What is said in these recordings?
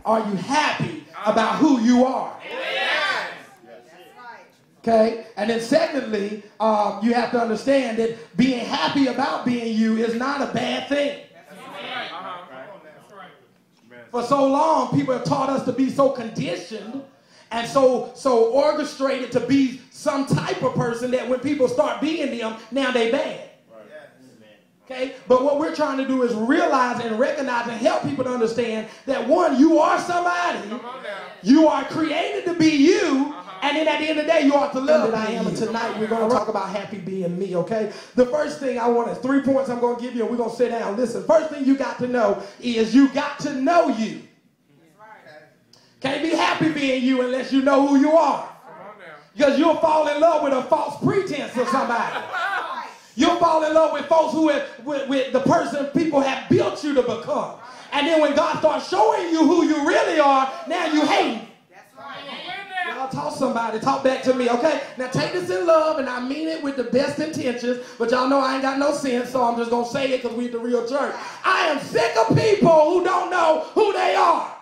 Are you happy about who you are? Yes. Okay? And then secondly, you have to understand that being happy about being you is not a bad thing. For so long, people have taught us to be so conditioned and so orchestrated to be some type of person that when people start being them, now they bad. Okay? But what we're trying to do is realize and recognize and help people to understand that, one, you are somebody. You are created to be you. And then at the end of the day, you ought to love that I am. And tonight we're going to talk about happy being me, okay? The first thing I want is 3 points I'm going to give you, and we're going to sit down. Listen, first thing you got to know is you got to know you. Can't be happy being you unless you know who you are. Because you'll fall in love with a false pretense of somebody. You'll fall in love with folks who have, with the person people have built you to become. And then when God starts showing you who you really are, now you hate him. Y'all talk somebody, talk back to me, okay? Now take this in love, and I mean it with the best intentions, but y'all know I ain't got no sense, so I'm just going to say it because we the real church. I am sick of people who don't know who they are.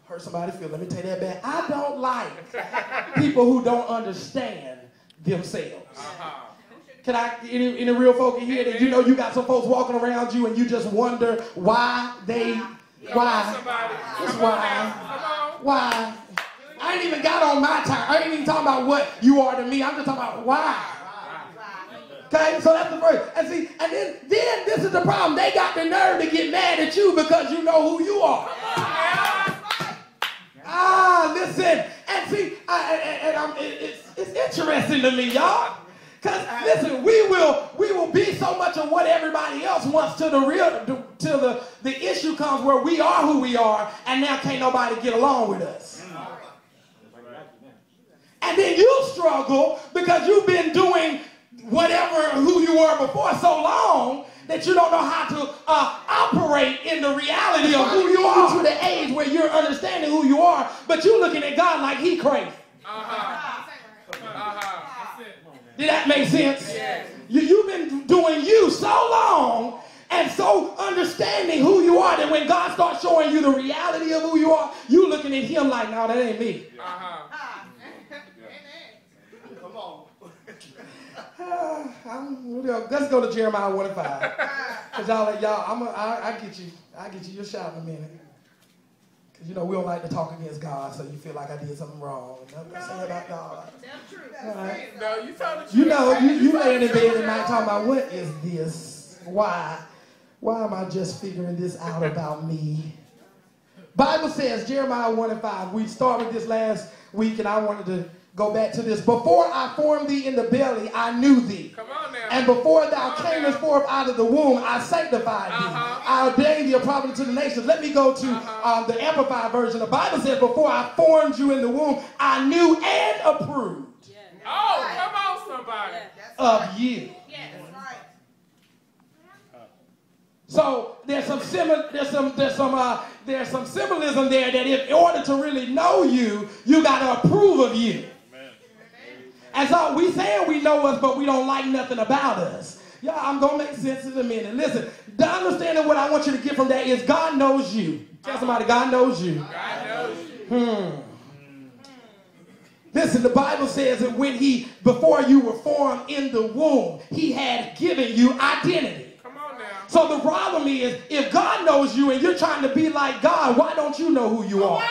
Hurt somebody's feelings. Let me take that back. I don't like people who don't understand themselves. Can I, any real folk in here that you know you got some folks walking around you and you just wonder why they, why? Just why? I ain't even got on my time. I ain't even talking about what you are to me. I'm just talking about why. Okay, so that's the first. And see, and then this is the problem. They got the nerve to get mad at you because you know who you are. Listen, and see, it's interesting to me, y'all. Because listen, we will be so much of what everybody else wants till the issue comes where we are who we are, and now can't nobody get along with us. And then you struggle because you've been doing whatever who you were before so long that you don't know how to operate in the reality of who you are to the age where you're understanding who you are, but you're looking at God like he crazy. Did that make sense? Yes. You've been doing you so long and so understanding who you are that when God starts showing you the reality of who you are, you're looking at him like, no, that ain't me. Come on. Let's go to Jeremiah 1:5. Because I get you. I get you. You'll shout in a minute. Because, you know, we don't like to talk against God, so you feel like I did something wrong. Nothing to say about God. That's true. Right. No, you told the truth. You know, you laying in bed at night talking about, what is this? Why? Why am I just figuring this out about me? Bible says, Jeremiah 1:5. We started this last week, and I wanted to go back to this. Before I formed thee in the belly, I knew thee. Come on now. And before thou camest forth out of the womb, I sanctified thee. I ordained thee a prophet to the nations. Let me go to the Amplified version. The Bible says, before I formed you in the womb, I knew and approved. Yeah. Oh, come on, somebody. Of you. Yeah, that's right. So there's some symbolism there that in order to really know you, you got to approve of you. And so we saying we know us, but we don't like nothing about us. Y'all, I'm going to make sense in a minute. Listen, the understanding what I want you to get from that is God knows you. Tell somebody, God knows you. God knows you. Listen, the Bible says that when before you were formed in the womb, he had given you identity. Come on now. So the problem is, if God knows you and you're trying to be like God, why don't you know who you are?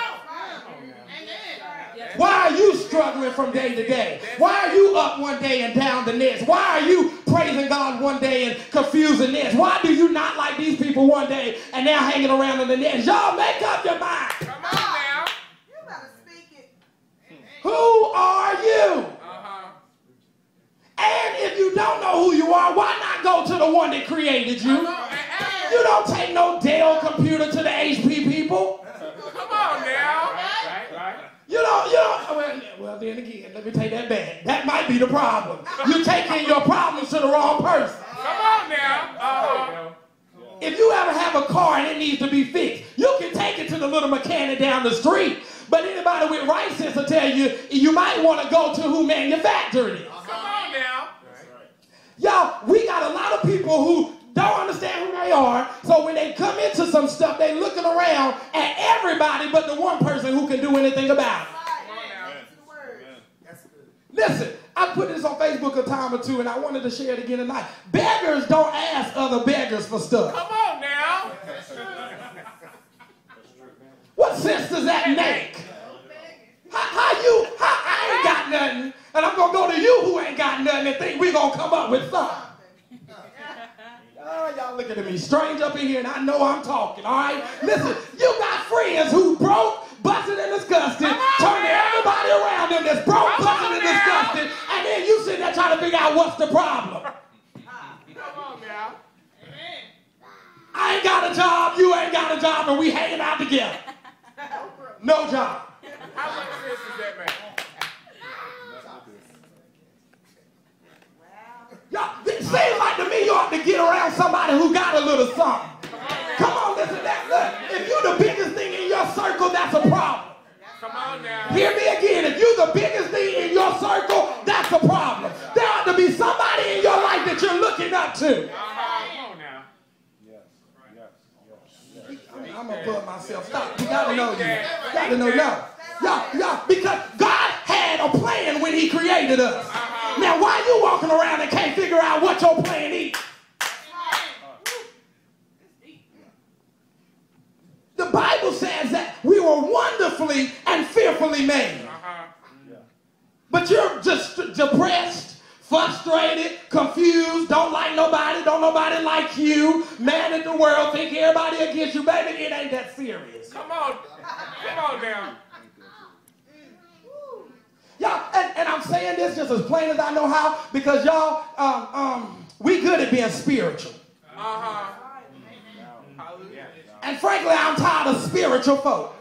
Why are you struggling from day to day? Why are you up one day and down the next? Why are you praising God one day and confused the next? Why do you not like these people one day and now hanging around in the next? Y'all make up your mind. Come on now. You better speak it. Who are you? And if you don't know who you are, why not go to the one that created you? You don't take no Dell computer to the HP people. Come on now. You don't, well then again, let me take that back. That might be the problem. You're taking your problems to the wrong person. Come on now. If you ever have a car and it needs to be fixed, you can take it to the little mechanic down the street. But anybody with right sense will tell you, you might want to go to who manufactured it. Come on now. Y'all, we got a lot of people who don't understand who they are, so when they come into some stuff, they looking around at everybody but the one person who can do anything about it. Listen, I put this on Facebook a time or two, and I wanted to share it again tonight. Beggars don't ask other beggars for stuff. Come on now. What sense does that make? I ain't got nothing, and I'm going to go to you who ain't got nothing and think we're going to come up with something. Oh, y'all looking at me strange up in here, and I know I'm talking, all right? Listen, you got friends who broke, busted, and disgusted, turning everybody around them that's broke, busted, and disgusted, and then you sitting there trying to figure out what's the problem. Come on now. I ain't got a job, you ain't got a job, and we hanging out together. No job. How much sense does that make? Y'all, it seems like to me you ought to get around somebody who got a little something. Come on, listen, look, if you're the biggest thing in your circle, that's a problem. Come on now. Hear me again, if you're the biggest thing in your circle, that's a problem. There ought to be somebody in your life that you're looking up to. Come on now. I'm going to put myself. Stop. You got to know you. You got to know no. Y'all, because God had a plan when he created us. Now, why you walking around and can't figure out what your plan is? The Bible says that we were wonderfully and fearfully made. But you're just depressed, frustrated, confused, don't like nobody, don't nobody like you, mad at the world, think everybody against you. Baby, it ain't that serious. Come on. Come on now. Y'all, and I'm saying this just as plain as I know how, because y'all, we good at being spiritual. And frankly, I'm tired of spiritual folk.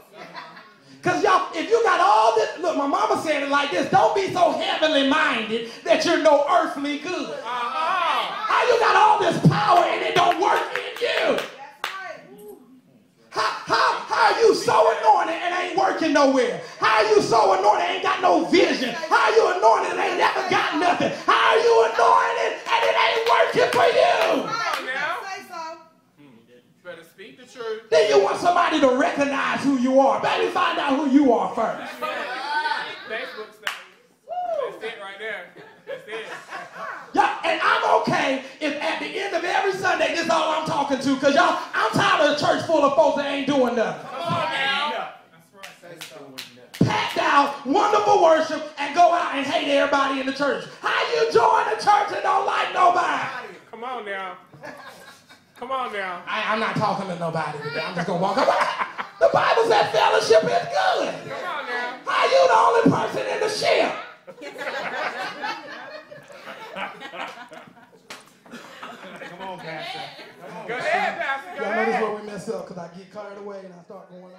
Because y'all, if you got all this, look, my mama said it like this, don't be so heavenly minded that you're no earthly good. How you got all this power and it don't work in you? How are you so anointed and ain't working nowhere? How are you so anointed and ain't got no vision? How are you anointed and ain't never got nothing? How are you anointed and it ain't working for you? Better speak the truth. Then you want somebody to recognize who you are. Baby, find out who you are first. Facebook stuff. That's it right there. That's it. Yeah, and I'm okay if at the end of every Sunday, this is all I'm talking to, because y'all, I'm tired of a church full of folks that ain't doing nothing. Come on now. Packed out, wonderful worship, and go out and hate everybody in the church. How you join the church and don't like nobody? Come on now. Come on now. I'm not talking to nobody today. I'm just going to walk away. The Bible says fellowship is good. Come on now. How you the only person in the ship? Come on, Pastor. Go ahead, Pastor. Go Y'all ahead. notice where we mess up because I get carried away and I start going on.